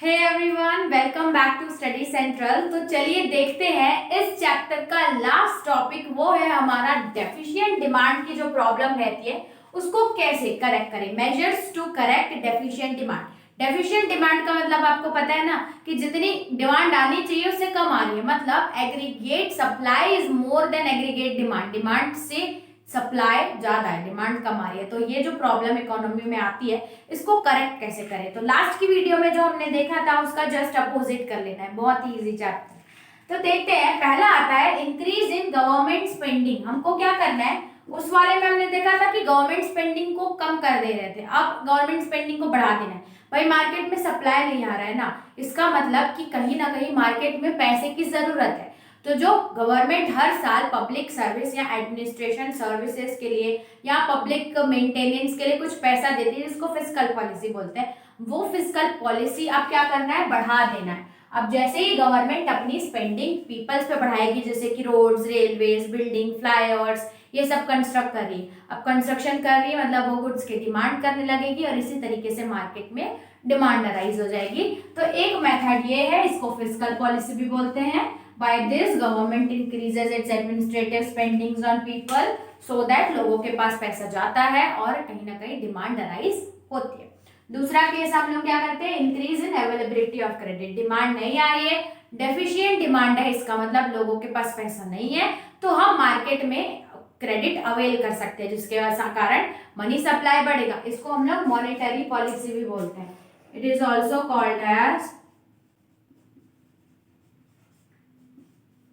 Hey everyone, welcome back to Study Central. तो चलिए देखते हैं इस चैप्टर का लास्ट टॉपिक। वो है हमारा डेफिशिएंट डिमांड की जो प्रॉब्लम रहती है उसको कैसे करेक्ट करें। Measures to correct deficient demand. Deficient demand का मतलब आपको पता है ना कि जितनी डिमांड आनी चाहिए उससे कम आ रही है। मतलब aggregate supply is more than aggregate demand. Demand से सप्लाई ज्यादा है, डिमांड कम आ रही है। तो ये जो प्रॉब्लम इकोनॉमी में आती है इसको करेक्ट कैसे करें। तो लास्ट की वीडियो में जो हमने देखा था उसका जस्ट अपोजिट कर लेना है। बहुत ही इजी चैप्टर। तो देखते हैं, पहला आता है इंक्रीज इन गवर्नमेंट स्पेंडिंग। हमको क्या करना है, उस वाले में हमने देखा था कि गवर्नमेंट स्पेंडिंग को कम कर दे रहे थे, अब गवर्नमेंट स्पेंडिंग को बढ़ा देना है। भाई मार्केट में सप्लाई नहीं आ रहा है ना, इसका मतलब कि कहीं ना कहीं मार्केट में पैसे की जरूरत है। तो जो गवर्नमेंट हर साल पब्लिक सर्विस या एडमिनिस्ट्रेशन सर्विसेज के लिए या पब्लिक मेंटेनेंस के लिए कुछ पैसा देती है जिसको फिस्कल पॉलिसी बोलते हैं, वो फिस्कल पॉलिसी अब क्या करना है, बढ़ा देना है। अब जैसे ही गवर्नमेंट अपनी स्पेंडिंग पीपल्स पे बढ़ाएगी, जैसे कि रोड्स, रेलवेज, बिल्डिंग, फ्लाईओवर्स, ये सब कंस्ट्रक्ट कर रही है, अब कंस्ट्रक्शन कर रही है मतलब वो गुड्स की डिमांड करने लगेगी और इसी तरीके से मार्केट में डिमांड अराइज हो जाएगी। तो एक मेथड ये है, इसको फिस्कल पॉलिसी भी बोलते हैं। By this, government increases its administrative spendings on people so that लोगों के पास पैसा जाता है और कहीं ना कहीं डिमांड अराइज होती है। दूसरा केस हम लोग क्या करते हैं, increase in availability of credit. Demand नहीं आ रही है, डेफिशिएंट डिमांड है, इसका मतलब लोगों के पास पैसा नहीं है, तो हम मार्केट में क्रेडिट अवेल कर सकते हैं जिसके कारण मनी सप्लाई बढ़ेगा। इसको हम लोग मॉनेटरी पॉलिसी भी बोलते हैं। It is also called as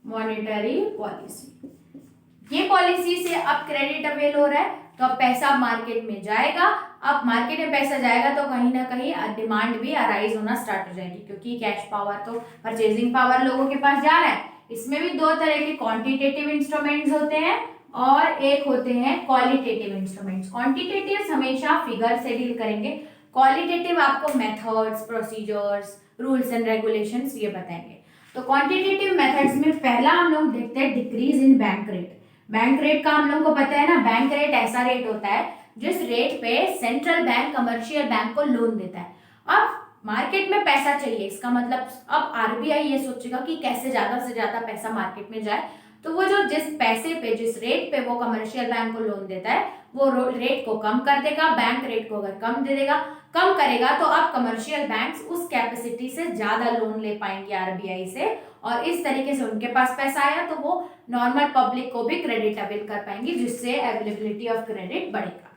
monetary policy. ये पॉलिसी से अब क्रेडिट अवेल हो रहा है तो अब पैसा मार्केट में जाएगा। अब मार्केट में पैसा जाएगा तो कहीं ना कहीं डिमांड भी अराइज होना स्टार्ट हो जाएगी, क्योंकि कैश पावर तो परचेजिंग पावर लोगों के पास जा रहा है। इसमें भी दो तरह के क्वांटिटेटिव इंस्ट्रूमेंट्स होते हैं और एक होते हैं क्वालिटेटिव इंस्ट्रूमेंट्स। क्वांटिटेटिव हमेशा फिगर से डील करेंगे, क्वालिटेटिव आपको methods, procedures, rules and regulations ये बताएंगे। तो क्वांटिटेटिव मेथड्स में पहला हम लोग देखते हैं decrease in bank rate. Bank rate का हम लोग को पता है ना, बैंक रेट ऐसा रेट होता है जिस रेट पे सेंट्रल बैंक कमर्शियल बैंक को लोन देता है। अब मार्केट में पैसा चाहिए, इसका मतलब अब आरबीआई ये सोचेगा कि कैसे ज्यादा से ज्यादा पैसा मार्केट में जाए, तो वो जो जिस पैसे पे, जिस रेट पे वो कमर्शियल बैंक को लोन देता है वो रेट को कम कर देगा। बैंक रेट को अगर कम करेगा तो अब कमर्शियल बैंक्स उस कैपेसिटी से ज्यादा लोन ले पाएंगे आरबीआई से, और इस तरीके से उनके पास पैसा आया तो वो नॉर्मल पब्लिक को भी क्रेडिट अवेल कर पाएंगे, जिससे अवेलेबिलिटी ऑफ क्रेडिट बढ़ेगा।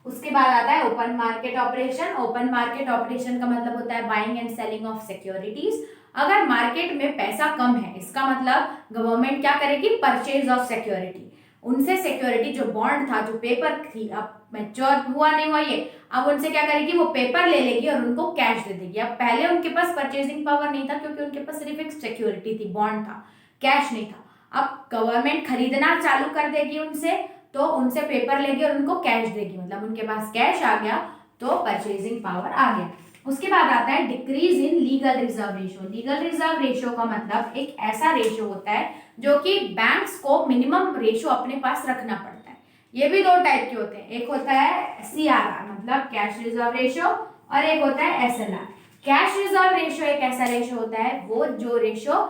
उसके बाद आता है open market operation. Open market operation का मतलब होता है buying and selling of securities. अगर मार्केट में पैसा कम है, इसका मतलब गवर्नमेंट क्या करेगी, परचेज ऑफ सिक्योरिटी। उनसे सिक्योरिटी जो बॉन्ड था, जो पेपर थी, अब मैच्योर हुआ नहीं हुआ ये, अब उनसे क्या करेगी, वो पेपर ले लेगी और उनको कैश दे देगी। अब पहले उनके पास परचेजिंग पावर नहीं था क्योंकि उनके पास सिर्फ एक सिक्योरिटी थी, बॉन्ड था, कैश नहीं था। अब गवर्नमेंट खरीदना चालू कर देगी उनसे, तो उनसे पेपर लेगी और उनको कैश देगी, मतलब उनके पास कैश आ गया तो परचेजिंग पावर आ गया। उसके बाद आता है decrease in legal reserve ratio. Legal reserve ratio का मतलब एक ऐसा रेशियो होता है जो कि बैंक्स को मिनिमम रेशियो अपने पास रखना पड़ता है। ये भी दो टाइप के होते हैं, एक होता है सीआरआर मतलब कैश रिजर्व रेशियो, और एक होता है एसएलआर। कैश रिजर्व रेशियो एक ऐसा रेशियो होता है वो जो रेशियो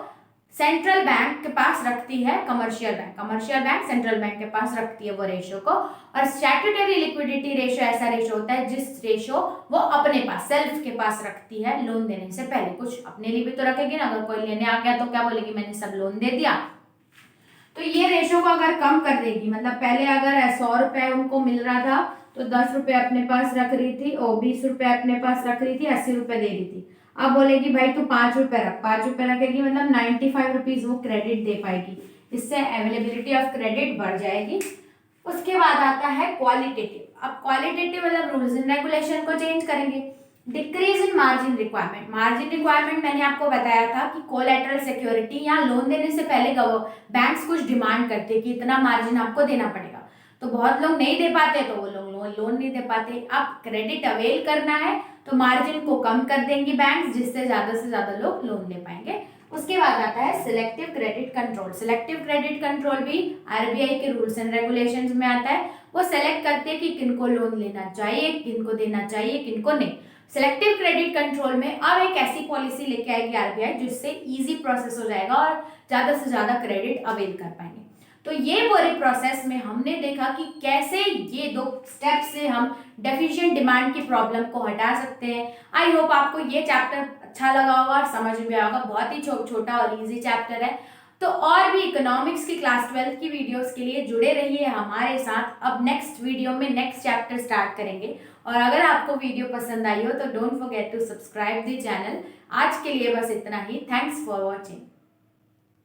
सेंट्रल बैंक के पास रखती है कमर्शियल बैंक सेंट्रल बैंक के पास रखती है वो रेशियो को। और स्टैट्यूटरी लिक्विडिटी रेशियो ऐसा रेशियो होता है जिस रेशियो वो अपने पास सेल्फ के पास रखती है लोन देने से पहले। कुछ अपने लिए भी तो रखेगी ना, अगर कोई लेने आ गया तो क्या बोलेगी, मैंने सब लोन दे दिया। तो ये रेशियो को अगर कम कर देगी, मतलब पहले अगर 100 रुपए उनको मिल रहा था तो 10 रुपए अपने पास रख रही थी और 20 रुपए अपने पास रख रही थी, 80 रुपए दे रही थी। अब बोलेगी भाई तू 5 रुपए रख, 5 रुपए रखेगी मतलब 95 रुपीज वो क्रेडिट दे पाएगी, इससे अवेलेबिलिटी ऑफ क्रेडिट बढ़ जाएगी। उसके बाद आता है क्वालिटेटिव। अब क्वालिटेटिव मतलब रूल्स एंड रेगुलेशन को चेंज करेंगे। Decrease in margin requirement. Margin requirement मैंने आपको बताया था कि कोलैटरल सिक्योरिटी या लोन देने से पहले बैंक्स कुछ डिमांड करते हैं कि इतना मार्जिन आपको देना पड़ेगा, तो बहुत लोग नहीं दे पाते तो वो लोग लोन नहीं दे पाते। अब क्रेडिट अवेल करना है तो मार्जिन को कम कर देंगी बैंक्स, जिससे ज्यादा से ज्यादा लोग लोन ले पाएंगे। उसके बाद आता है selective credit control. Selective credit control भी आरबीआई के रूल्स एंड रेगुलेशंस में आता है। वो सेलेक्ट करते हैं कि किनको लोन लेना चाहिए, किनको देना चाहिए, किनको नहीं। सिलेक्टिव क्रेडिट कंट्रोल में अब एक ऐसी पॉलिसी लेके आएगी आरबीआई जिससे इजी प्रोसेस हो जाएगा और ज़्यादा से ज़्यादा क्रेडिट अवेल कर पाएंगे। तो ये पूरे प्रोसेस में हमने देखा कि कैसे ये 2 स्टेप से हम डेफिशिएंट डिमांड की प्रॉब्लम को हटा सकते हैं। आई होप आपको ये चैप्टर अच्छा लगा होगा और समझ में आया होगा। बहुत ही छोटा और इजी चैप्टर है। तो और भी इकोनॉमिक्स की क्लास 12 की वीडियोस के लिए जुड़े रहिए हमारे साथ। अब नेक्स्ट वीडियो में नेक्स्ट चैप्टर स्टार्ट करेंगे। और अगर आपको वीडियो पसंद आई हो तो don't forget to subscribe the channel. आज के लिए बस इतना ही। Thanks for watching.